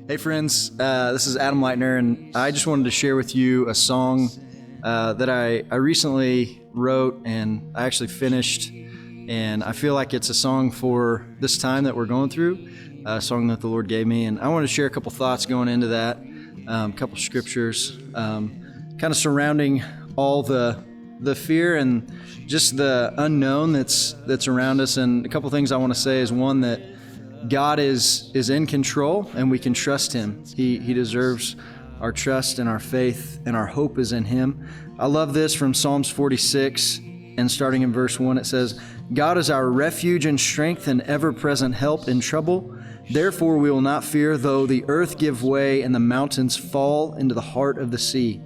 Hey friends, this is Adam Leitner, and I just wanted to share with you a song that I recently wrote and I actually finished, and I feel like it's a song for this time that we're going through, a song that the Lord gave me, and I want to share a couple thoughts going into that, a couple scriptures, kind of surrounding all the fear and just the unknown that's around us. And a couple things I want to say is, one, that God is in control and we can trust Him. He deserves our trust and our faith, and our hope is in Him. I love this from Psalms 46, and starting in verse 1, it says, "God is our refuge and strength and ever-present help in trouble. Therefore we will not fear, though the earth give way and the mountains fall into the heart of the sea.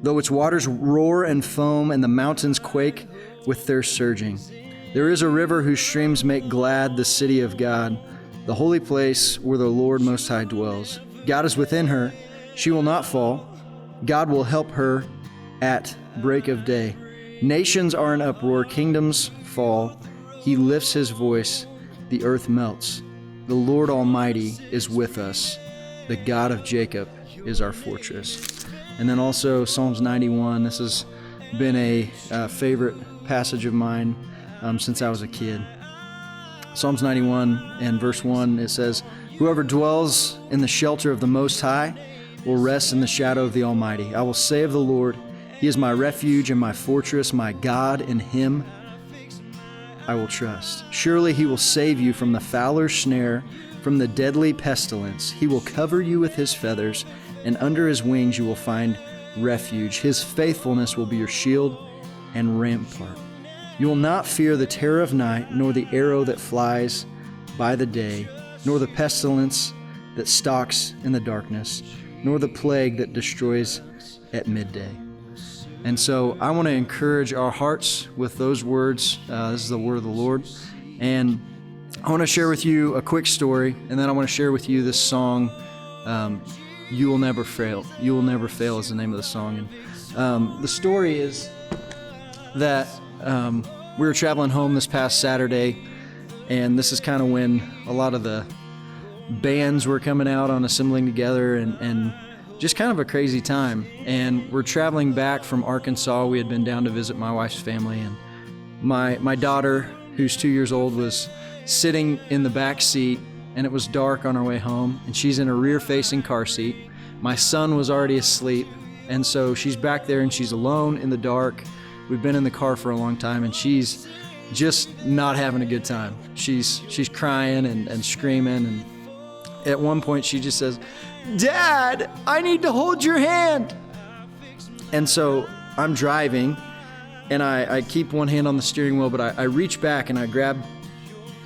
Though its waters roar and foam and the mountains quake with their surging. There is a river whose streams make glad the city of God, the holy place where the Lord Most High dwells. God is within her. She will not fall. God will help her at break of day. Nations are in uproar, kingdoms fall. He lifts His voice, the earth melts. The Lord Almighty is with us. The God of Jacob is our fortress." And then also Psalms 91. This has been a favorite passage of mine since I was a kid. Psalms 91 and verse 1, it says, "Whoever dwells in the shelter of the Most High will rest in the shadow of the Almighty. I will say of the Lord, He is my refuge and my fortress, my God, in Him I will trust. Surely He will save you from the fowler's snare, from the deadly pestilence. He will cover you with His feathers, and under His wings you will find refuge. His faithfulness will be your shield and rampart. You will not fear the terror of night, nor the arrow that flies by the day, nor the pestilence that stalks in the darkness, nor the plague that destroys at midday." And so I want to encourage our hearts with those words. This is the word of the Lord. And I want to share with you a quick story, and then I want to share with you this song, "You Will Never Fail." "You Will Never Fail" is the name of the song. And the story is that we were traveling home this past Saturday, and this is kind of when a lot of the bands were coming out on assembling together, and just kind of a crazy time. And we're traveling back from Arkansas. We had been down to visit my wife's family, and my daughter, who's 2 years old, was sitting in the back seat, and it was dark on our way home, and she's in a rear-facing car seat. My son was already asleep, and so she's back there, and she's alone in the dark. We've been in the car for a long time, and she's just not having a good time. She's crying and screaming, and at one point she just says, "Dad, I need to hold your hand." And so I'm driving, and I keep one hand on the steering wheel, but I reach back and I grab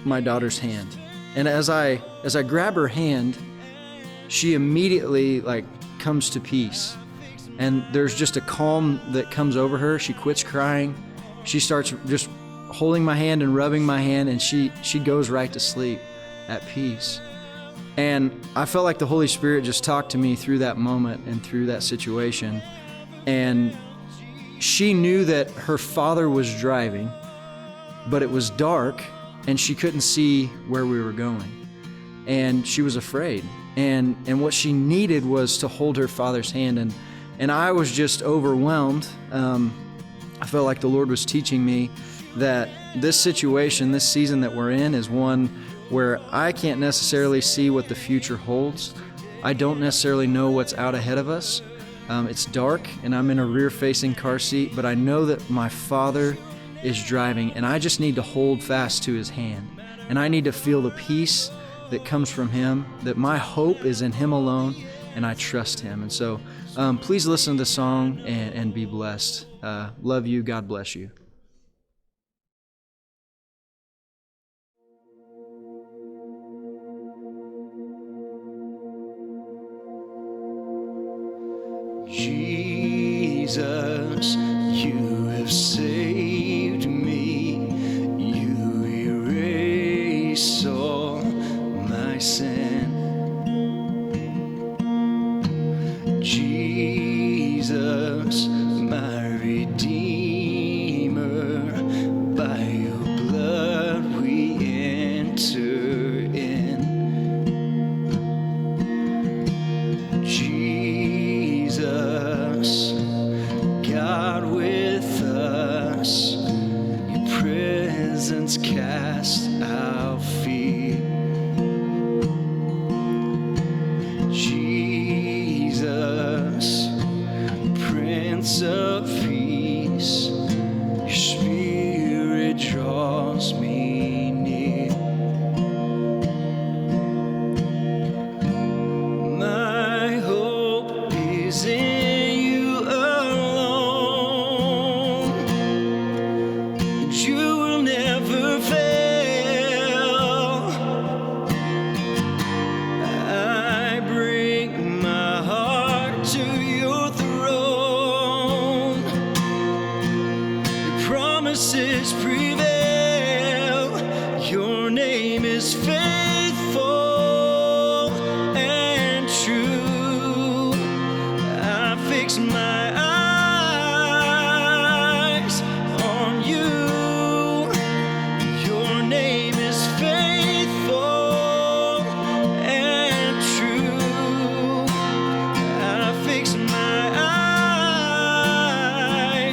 my daughter's hand. And as I grab her hand, she immediately comes to peace. And there's just a calm that comes over her. She quits crying. She starts just holding my hand and rubbing my hand, and she goes right to sleep at peace. And I felt like the Holy Spirit just talked to me through that moment and through that situation. And she knew that her father was driving, but it was dark and she couldn't see where we were going. And she was afraid. And what she needed was to hold her father's hand. And I was just overwhelmed. I felt like the Lord was teaching me that this situation, this season that we're in, is one where I can't necessarily see what the future holds. I don't necessarily know what's out ahead of us. It's dark, and I'm in a rear-facing car seat, but I know that my Father is driving, and I just need to hold fast to His hand. And I need to feel the peace that comes from Him, that my hope is in Him alone, and I trust Him. And so please listen to the song and be blessed. Love you. God bless you. Jesus, you have saved me. You erase all my sin. Jesus, my Redeemer, by your blood we enter in. past our fear. Jesus, Prince of Peace, your Spirit draws me near. My hope is in you alone, and you will never fail. I bring my heart to your throne. Your promises prevail. Your name is faithful and true. I fix my eyes on you. Your name is faithful and true. I fix my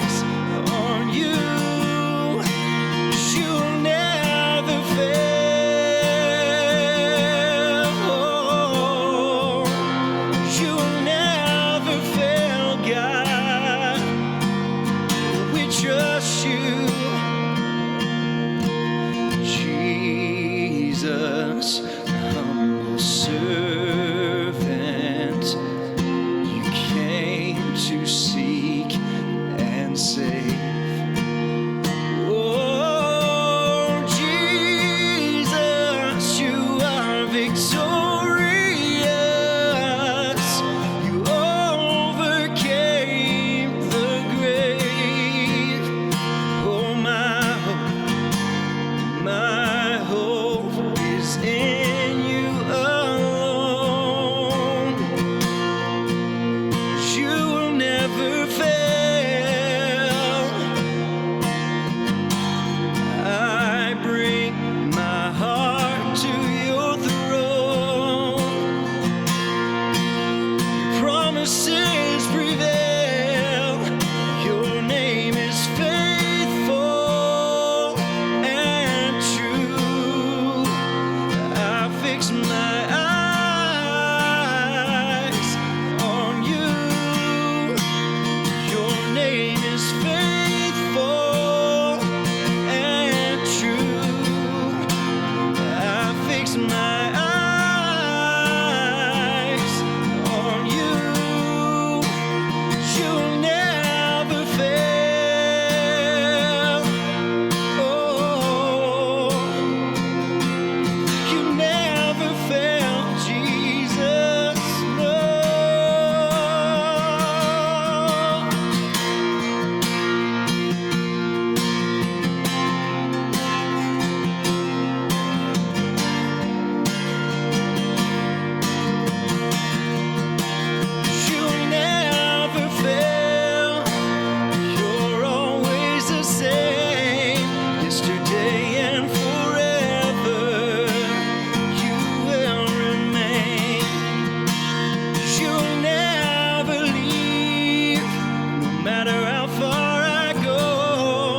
eyes on you. You'll never fail. You'll never fail, God. We trust you. Jesus, humble servant, you came to seek and save. Oh, Jesus, you are victorious. You overcame the grave. Oh, my hope is in you alone. You will never fail. I bring my heart to your throne. Your promises prevail. Your name is faithful and true. I fix my eyes on you. Your name is faithful and true. I fix my eyes on you. You'll never fail. Oh, you never fail, Jesus. No. You'll never fail. You're always the same, yesterday and forever. You will remain. You'll never leave, no matter how far I go.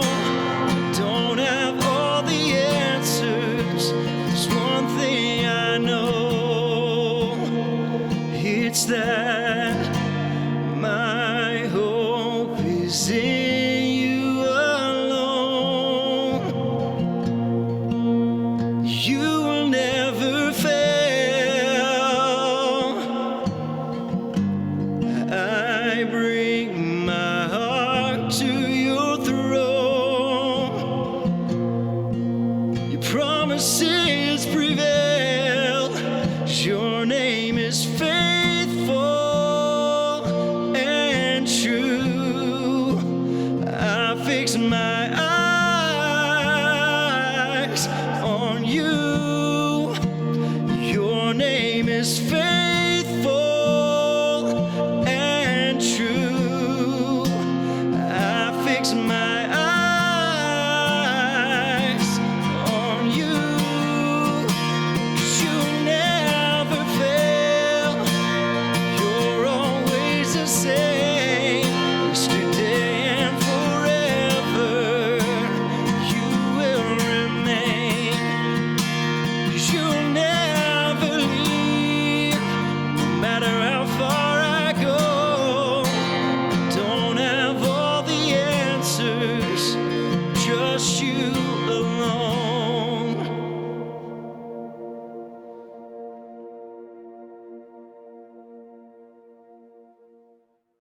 I don't have all the answers. There's one thing I know. It's that my hope is in you alone. You will never fail. I bring my heart to your throne. Your promises prevail. Your name is faithful